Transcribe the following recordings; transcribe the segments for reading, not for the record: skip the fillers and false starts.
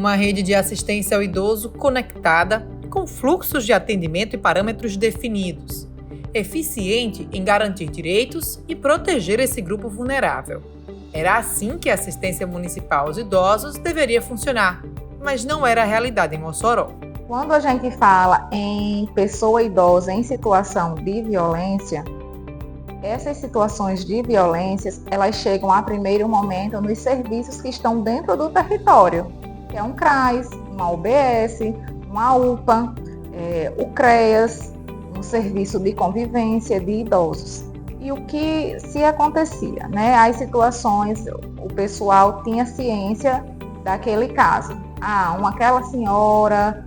uma rede de assistência ao idoso conectada, com fluxos de atendimento e parâmetros definidos, eficiente em garantir direitos e proteger esse grupo vulnerável. Era assim que a assistência municipal aos idosos deveria funcionar, mas não era a realidade em Mossoró. Quando a gente fala em pessoa idosa em situação de violência, essas situações de violência, elas chegam a primeiro momento nos serviços que estão dentro do território, que é um CRAS, uma UBS, uma UPA, o CREAS, um serviço de convivência de idosos. E o que se acontecia, né? As situações, o pessoal tinha ciência daquele caso. Aquela senhora,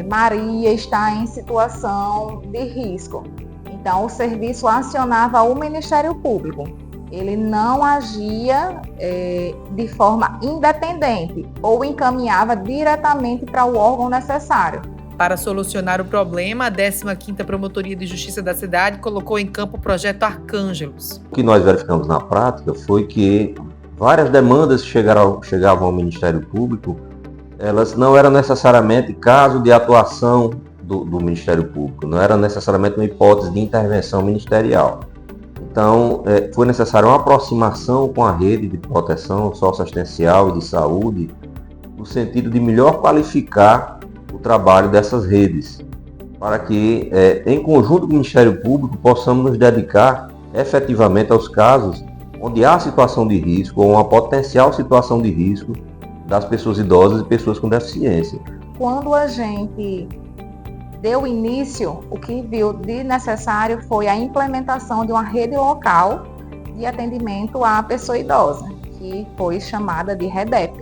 Maria, está em situação de risco. Então, o serviço acionava o Ministério Público. Ele não agia de forma independente ou encaminhava diretamente para o órgão necessário. Para solucionar o problema, a 15ª Promotoria de Justiça da cidade colocou em campo o projeto Arcângelos. O que nós verificamos na prática foi que várias demandas que chegavam ao Ministério Público, elas não eram necessariamente caso de atuação do Ministério Público, não era necessariamente uma hipótese de intervenção ministerial. Então, foi necessária uma aproximação com a rede de proteção socioassistencial e de saúde, no sentido de melhor qualificar o trabalho dessas redes, para que, em conjunto com o Ministério Público, possamos nos dedicar efetivamente aos casos onde há situação de risco ou uma potencial situação de risco das pessoas idosas e pessoas com deficiência. Quando a gente deu início, o que viu de necessário foi a implementação de uma rede local de atendimento à pessoa idosa, que foi chamada de REDEP,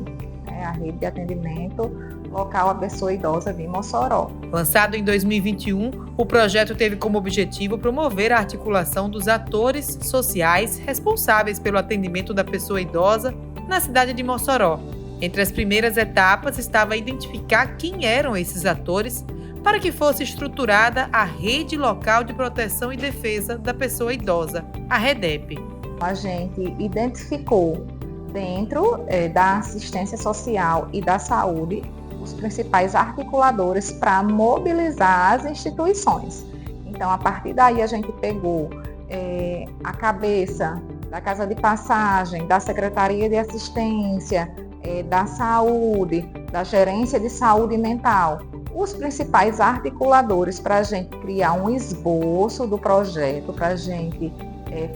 a Rede de Atendimento Local à Pessoa Idosa de Mossoró. Lançado em 2021, o projeto teve como objetivo promover a articulação dos atores sociais responsáveis pelo atendimento da pessoa idosa na cidade de Mossoró. Entre as primeiras etapas estava identificar quem eram esses atores para que fosse estruturada a Rede Local de Proteção e Defesa da Pessoa Idosa, a REDEP. A gente identificou dentro da assistência social e da saúde os principais articuladores para mobilizar as instituições. Então, a partir daí, a gente pegou a cabeça da Casa de Passagem, da Secretaria de Assistência, da Saúde, da Gerência de Saúde Mental, os principais articuladores para a gente criar um esboço do projeto, para a gente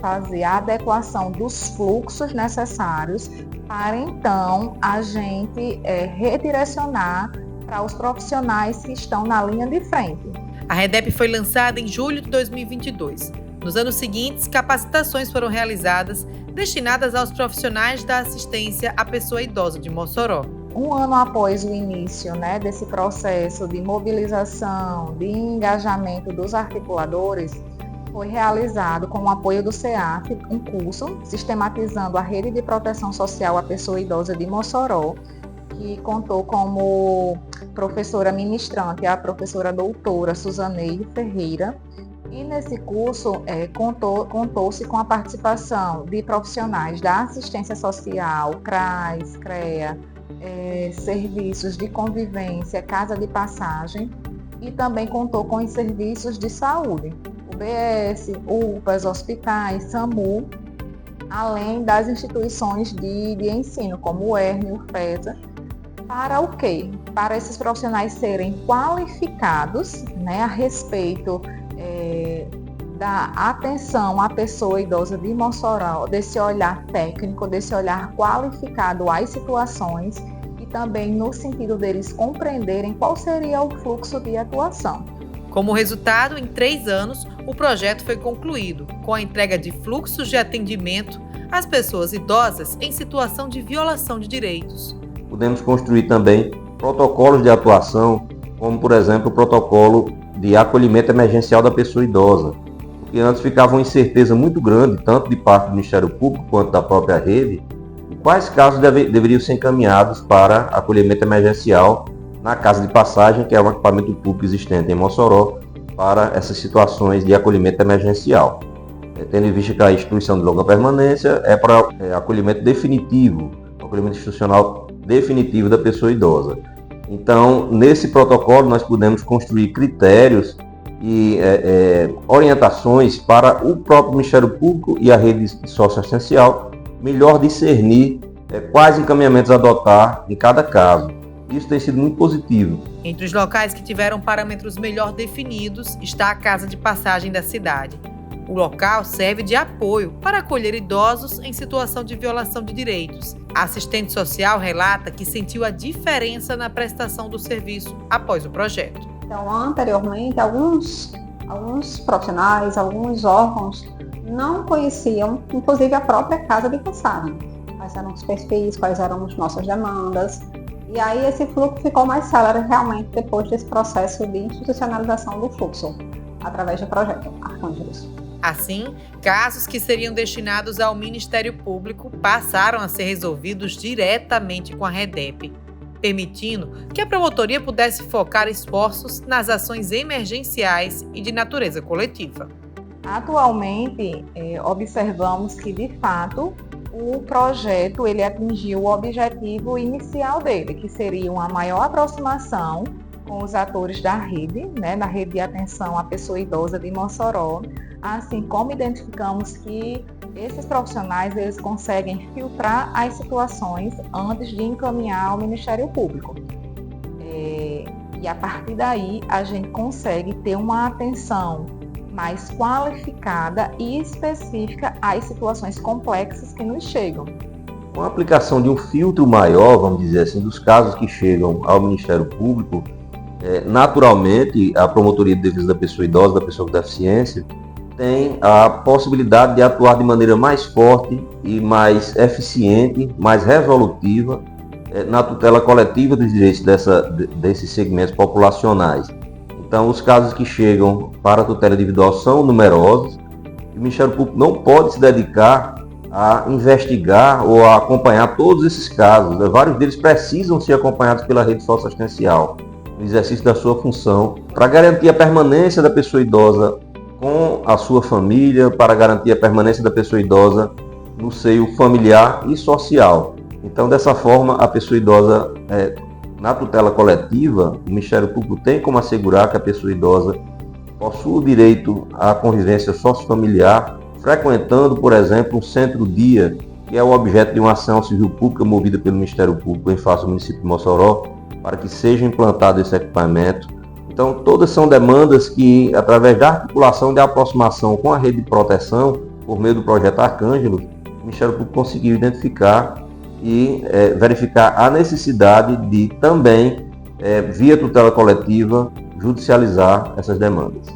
fazer a adequação dos fluxos necessários para então a gente redirecionar para os profissionais que estão na linha de frente. A REDEP foi lançada em julho de 2022. Nos anos seguintes, capacitações foram realizadas destinadas aos profissionais da assistência à pessoa idosa de Mossoró. Um ano após o início desse processo de mobilização, de engajamento dos articuladores, foi realizado, com o apoio do CEAF, um curso sistematizando a rede de proteção social à pessoa idosa de Mossoró, que contou como professora ministrante a professora doutora Suzaneide Ferreira. E nesse curso contou-se com a participação de profissionais da assistência social, CRAS, CREA, serviços de convivência, Casa de Passagem, e também contou com os serviços de saúde, UBS, UPAs, hospitais, SAMU, além das instituições de ensino, como o ERN, o FESA. Para o quê? Para esses profissionais serem qualificados a respeito da atenção à pessoa idosa de Mossoró, desse olhar técnico, desse olhar qualificado às situações, e também no sentido deles compreenderem qual seria o fluxo de atuação. Como resultado, em 3 anos, o projeto foi concluído, com a entrega de fluxos de atendimento às pessoas idosas em situação de violação de direitos. Podemos construir também protocolos de atuação, como, por exemplo, o protocolo de acolhimento emergencial da pessoa idosa, porque antes ficava uma incerteza muito grande, tanto de parte do Ministério Público quanto da própria rede, de quais casos deveriam ser encaminhados para acolhimento emergencial na Casa de Passagem, que é um equipamento público existente em Mossoró, para essas situações de acolhimento emergencial. Tendo em vista que a instituição de longa permanência é para acolhimento definitivo, acolhimento institucional definitivo da pessoa idosa. Então, nesse protocolo, nós pudemos construir critérios e orientações para o próprio Ministério Público e a rede socioassistencial melhor discernir quais encaminhamentos adotar em cada caso. Isso tem sido muito positivo. Entre os locais que tiveram parâmetros melhor definidos está a Casa de Passagem da cidade. O local serve de apoio para acolher idosos em situação de violação de direitos. A assistente social relata que sentiu a diferença na prestação do serviço após o projeto. Então, anteriormente, alguns profissionais, alguns órgãos não conheciam, inclusive a própria Casa de Passagem. Quais eram os perfis, quais eram as nossas demandas. E aí esse fluxo ficou mais célere realmente depois desse processo de institucionalização do fluxo, através do projeto Arcângelos. Assim, casos que seriam destinados ao Ministério Público passaram a ser resolvidos diretamente com a REDEP, permitindo que a promotoria pudesse focar esforços nas ações emergenciais e de natureza coletiva. Atualmente, observamos que, de fato, o projeto ele atingiu o objetivo inicial dele, que seria uma maior aproximação com os atores da rede, na rede de atenção à pessoa idosa de Mossoró, assim como identificamos que esses profissionais eles conseguem filtrar as situações antes de encaminhar ao Ministério Público. E a partir daí a gente consegue ter uma atenção mais qualificada e específica às situações complexas que nos chegam. Com a aplicação de um filtro maior, vamos dizer assim, dos casos que chegam ao Ministério Público, naturalmente a Promotoria de Defesa da Pessoa Idosa, da Pessoa com Deficiência, tem a possibilidade de atuar de maneira mais forte e mais eficiente, mais resolutiva na tutela coletiva dos direitos desses segmentos populacionais. Então, os casos que chegam para a tutela individual são numerosos e o Ministério Público não pode se dedicar a investigar ou a acompanhar todos esses casos. Vários deles precisam ser acompanhados pela rede socioassistencial no exercício da sua função para garantir a permanência da pessoa idosa com a sua família, para garantir a permanência da pessoa idosa no seio familiar e social. Então, dessa forma, a pessoa idosa, na tutela coletiva, o Ministério Público tem como assegurar que a pessoa idosa possua o direito à convivência sociofamiliar, frequentando, por exemplo, um centro-dia, que é o objeto de uma ação civil pública movida pelo Ministério Público em face do município de Mossoró, para que seja implantado esse equipamento. Então, todas são demandas que, através da articulação de aproximação com a rede de proteção, por meio do projeto Arcângelos, o Ministério Público conseguiu identificar e verificar a necessidade de também, via tutela coletiva, judicializar essas demandas.